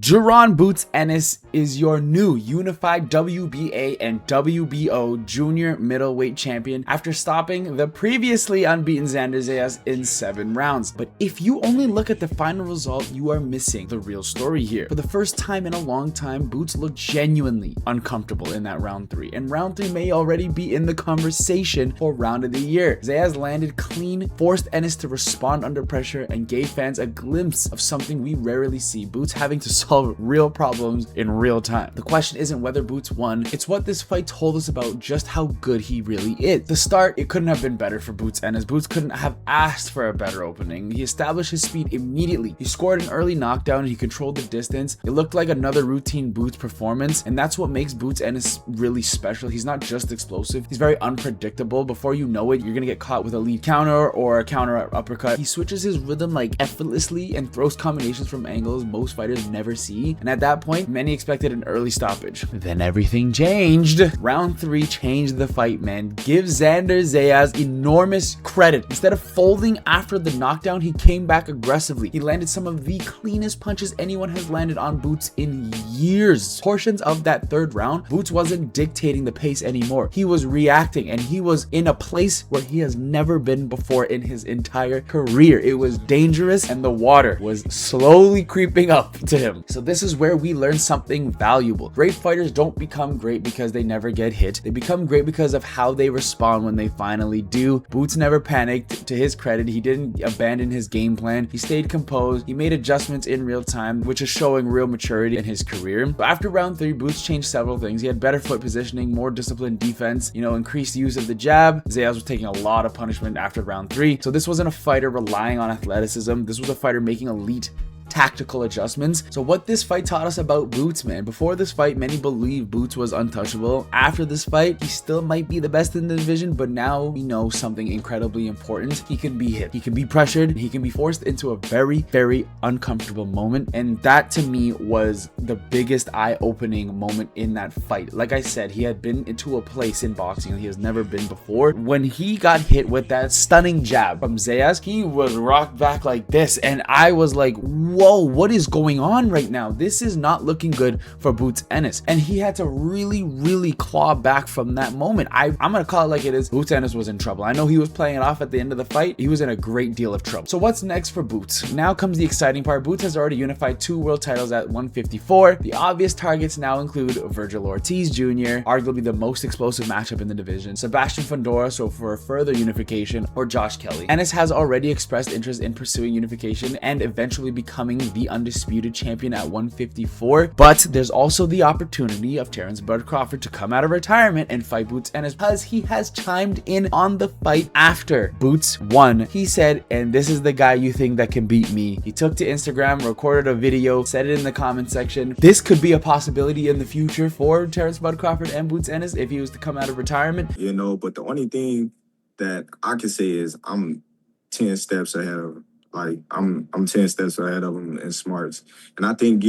Jaron Boots Ennis is your new unified WBA and WBO junior middleweight champion after stopping the previously unbeaten Xander Zayas in 7 rounds. But if you only look at the final result, you are missing the real story here. For the first time in a long time, Boots looked genuinely uncomfortable in that round 3, and round 3 may already be in the conversation for round of the year. Zayas landed clean, forced Ennis to respond under pressure, and gave fans a glimpse of something we rarely see: Boots having to solve real problems in real time. The question isn't whether Boots won, it's what this fight told us about just how good he really is. To start, it couldn't have been better for Boots Ennis. Boots couldn't have asked for a better opening. He established his speed immediately. He scored an early knockdown and he controlled the distance. It looked like another routine Boots performance, and that's what makes Boots Ennis really special. He's not just explosive, he's very unpredictable. Before you know it, you're gonna get caught with a lead counter or a counter uppercut. He switches his rhythm like effortlessly and throws combinations from angles most fighters never see, and at that point many expected an early stoppage. Then everything changed. Round 3 changed the fight, man. Give Xander Zayas enormous credit. Instead of folding after the knockdown, he came back aggressively. He landed some of the cleanest punches anyone has landed on Boots in years. Portions of that 3rd round, Boots wasn't dictating the pace anymore. He was reacting, and he was in a place where he has never been before in his entire career. It was dangerous, and the water was slowly creeping up to him. So this is where we learn something valuable. Great fighters don't become great because they never get hit. They become great because of how they respond when they finally do. Boots never panicked. To his credit, he didn't abandon his game plan. He stayed composed. He made adjustments in real time, which is showing real maturity in his career. But after round 3, Boots changed several things. He had better foot positioning, more disciplined defense, increased use of the jab. Zayas was taking a lot of punishment after round 3. So this wasn't a fighter relying on athleticism. This was a fighter making elite tactical adjustments. So what this fight taught us about Boots, man: before this fight, many believed Boots was untouchable. After this fight, he still might be the best in the division, but now we know something incredibly important. He can be hit, he can be pressured, he can be forced into a very, very uncomfortable moment. And that to me was the biggest eye-opening moment in that fight. Like I said, he had been into a place in boxing he has never been before. When he got hit with that stunning jab from Zayas, he was rocked back like this, and I was like, whoa, what is going on right now? This is not looking good for Boots Ennis. And he had to really claw back from that moment. I'm gonna call it like it is. Boots Ennis was in trouble. I know he was playing it off at the end of the fight. He was in a great deal of trouble. So what's next for Boots? Now comes the exciting part. Boots has already unified 2 world titles at 154. The obvious targets now include Vergil Ortiz Jr., arguably the most explosive matchup in the division, Sebastian Fundora, so for a further unification, or Josh Kelly. Ennis has already expressed interest in pursuing unification and eventually becoming the undisputed champion at 154, but there's also the opportunity of Terrence Bud Crawford to come out of retirement and fight Boots Ennis, because he has chimed in on the fight after Boots won. He said, "And this is the guy you think that can beat me." He took to Instagram, recorded a video, said it in the comment section. This could be a possibility in the future for Terrence Bud Crawford and Boots Ennis if he was to come out of retirement. But the only thing that I can say is I'm 10 steps ahead of him. Like, I'm 10 steps ahead of him in smarts. And I think,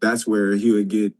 that's where he'd get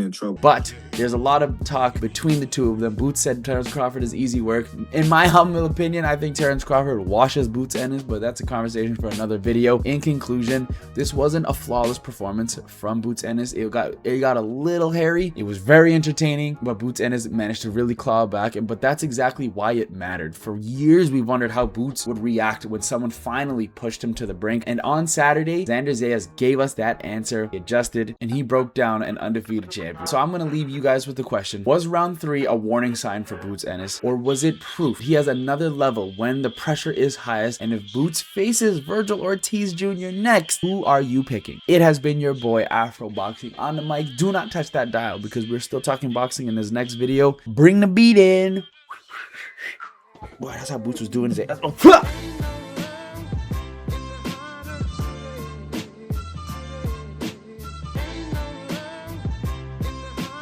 in trouble. But there's a lot of talk between the two of them. Boots said Terrence Crawford is easy work. In my humble opinion, I think Terrence Crawford washes Boots Ennis, but that's a conversation for another video. In conclusion, this wasn't a flawless performance from Boots Ennis. It got a little hairy. It was very entertaining, but Boots Ennis managed to really claw back. But that's exactly why it mattered. For years, we wondered how Boots would react when someone finally pushed him to the brink. And on Saturday, Xander Zayas gave us that answer. He adjusted, and he broke down an undefeated champion. So I'm going to leave you guys with the question: was round 3 a warning sign for Boots Ennis, or was it proof he has another level when the pressure is highest? And if Boots faces Vergil Ortiz Jr. next, who are you picking? It has been your boy Afro Boxing on the mic. Do not touch that dial, because we're still talking boxing in this next video. Bring the beat in. Boy, that's how Boots was doing his